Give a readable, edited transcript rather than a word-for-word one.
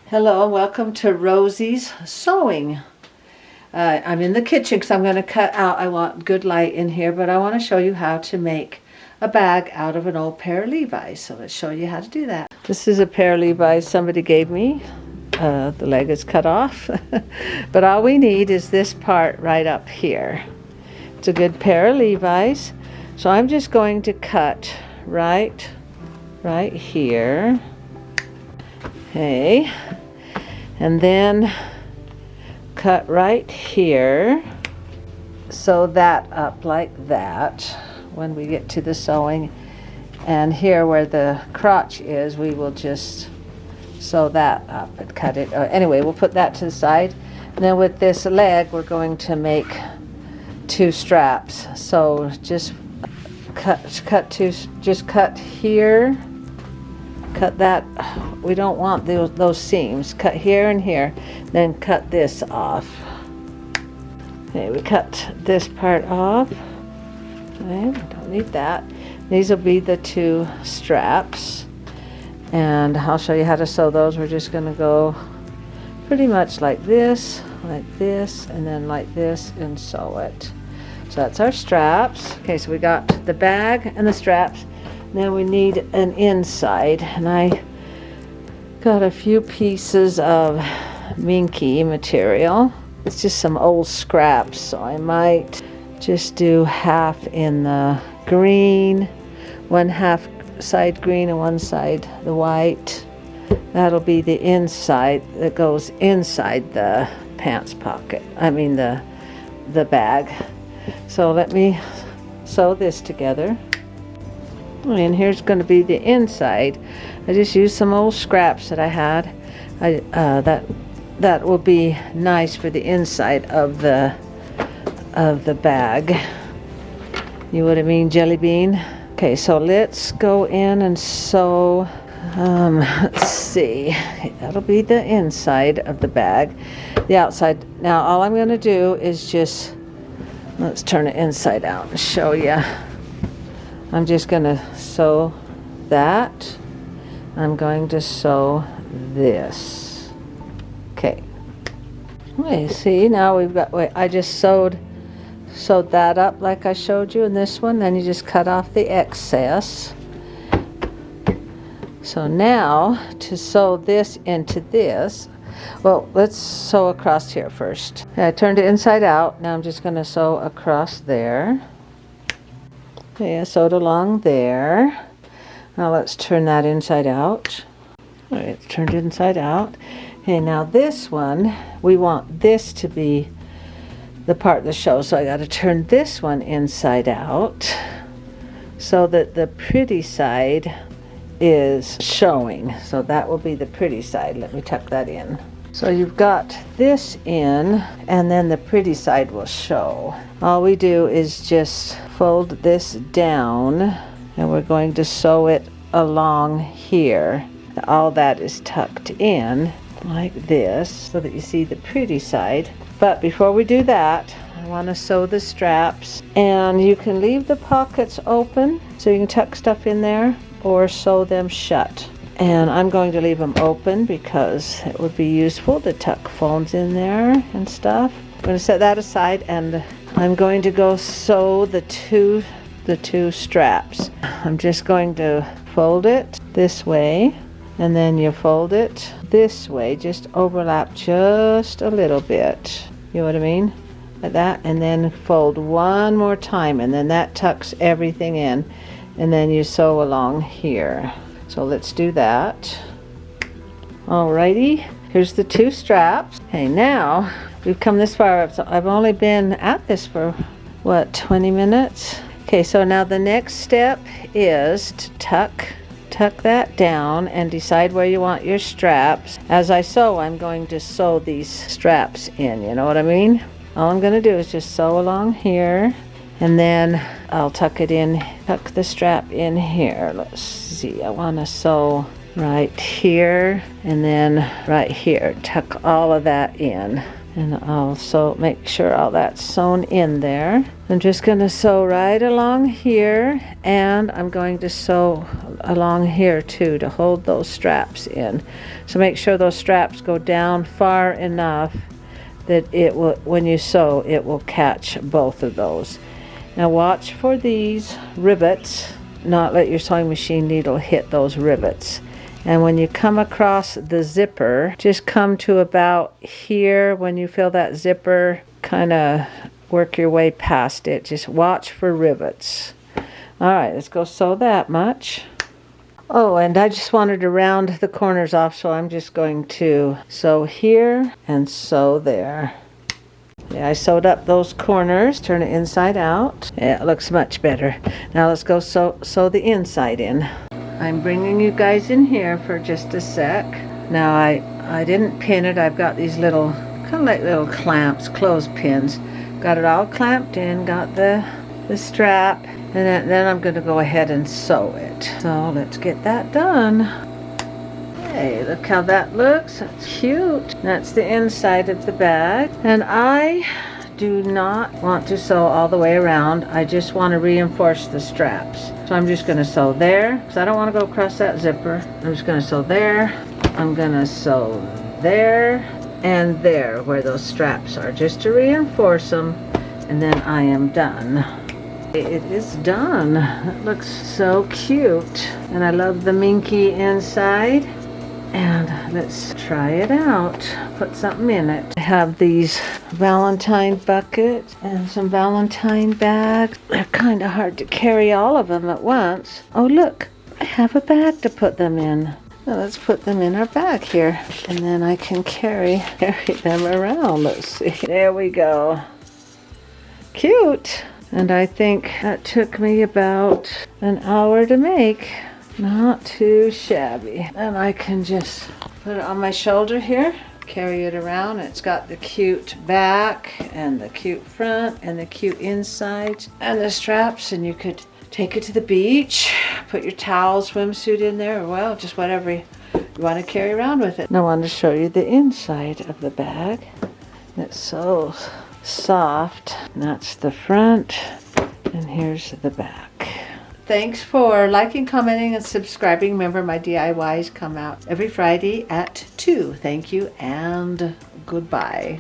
Hello, welcome to Rosie's Sewing. I'm in the kitchen because I'm going to cut out, I want good light in here, but I want to show you how to make a bag out of an old pair of Levi's. So let's show you how to do that. This is a pair of Levi's somebody gave me. The leg is cut off, but all we need is this part right up here. It's a good pair of Levi's. So I'm just going to cut right here. Okay, and then cut right here, sew that up like that when we get to the sewing, and here where the crotch is we will just sew that up and cut it. Anyway, we'll put that to the side, and then with this leg we're going to make two straps. So just cut here, cut that. We don't want those seams. Cut here and here, then cut this off. Okay, we cut this part off. Okay, we don't need that. These will be the two straps, and I'll show you how to sew those. We're just going to go pretty much like this, and then like this, and sew it. So that's our straps. Okay, so we got the bag and the straps. Now we need an inside, and I got a few pieces of minky material. It's just some old scraps, so I might just do half in the green, one half side green and one side the white. That'll be the inside that goes inside the pants pocket, I mean the bag. So let me sew this together. And here's going to be the inside. I just used some old scraps that I had. That will be nice for the inside of the bag. You know what I mean, jelly bean? Okay, so let's go in and sew. Let's see. Okay, that'll be the inside of the bag. The outside. Now all I'm going to do is just, let's turn it inside out and show you. I'm just going to sew that. I'm going to sew this. Okay. Okay, see, now we've got, wait, I just sewed that up like I showed you in this one. Then you just cut off the excess. So now to sew this into this, well, let's sew across here first. Okay, I turned it inside out. Now I'm just going to sew across there. Okay, I sewed along there. Now let's turn that inside out. All right, it's turned inside out. Okay, now this one, we want this to be the part that shows. So I got to turn this one inside out so that the pretty side is showing. So that will be the pretty side. Let me tuck that in. So you've got this in, and then the pretty side will show. All we do is just fold this down, and we're going to sew it along here. All that is tucked in like this so that you see the pretty side. But before we do that, I want to sew the straps, and you can leave the pockets open so you can tuck stuff in there, or sew them shut. And I'm going to leave them open because it would be useful to tuck phones in there and stuff. I'm going to set that aside, and I'm going to go sew the two straps. I'm just going to fold it this way, and then you fold it this way, just overlap just a little bit. You know what I mean? Like that, and then fold one more time, and then that tucks everything in, and then you sew along here. So let's do that. Alrighty, here's the two straps. Okay, now we've come this far. So I've only been at this for, what, 20 minutes? Okay, so now the next step is to tuck that down and decide where you want your straps. As I sew, I'm going to sew these straps in, you know what I mean? All I'm going to do is just sew along here, and then I'll tuck it in, tuck the strap in here. Let's see, I want to sew right here and then right here. Tuck all of that in. And I'll make sure all that's sewn in there. I'm just going to sew right along here, and I'm going to sew along here too to hold those straps in. So make sure those straps go down far enough that it will, when you sew, it will catch both of those. Now watch for these rivets, not let your sewing machine needle hit those rivets. And when you come across the zipper, just come to about here. When you feel that zipper, kind of work your way past it. Just watch for rivets. All right, let's go sew that much. Oh, and I just wanted to round the corners off, so I'm just going to sew here and sew there. Yeah, I sewed up those corners. Turn it inside out. Yeah, it looks much better. Now let's go sew the inside in. I'm bringing you guys in here for just a sec. Now I didn't pin it. I've got these little, kind of like little clamps, clothespins. Got it all clamped in, got the strap, and then I'm going to go ahead and sew it. So let's get that done. Hey, look how that looks. That's cute. That's the inside of the bag. And I do not want to sew all the way around. I just want to reinforce the straps. So I'm just going to sew there, because I don't want to go across that zipper. I'm just going to sew there. I'm going to sew there and there where those straps are, just to reinforce them. And then I am done. It is done. It looks so cute. And I love the minky inside. And let's try it out. Put something in it. I have these Valentine buckets and some Valentine bags. They're kind of hard to carry all of them at once. Oh look, I have a bag to put them in. Now let's put them in our bag here. And then I can carry them around. Let's see. There we go. Cute. And I think that took me about an hour to make. Not too shabby. And I can just put it on my shoulder here, carry it around. It's got the cute back and the cute front and the cute insides and the straps, and you could take it to the beach, put your towel, swimsuit in there, or well, just whatever you want to carry around with it. And I want to show you the inside of the bag. It's so soft. And that's the front, and here's the back. Thanks for liking, commenting, and subscribing. Remember, my DIYs come out every Friday at 2. Thank you and goodbye.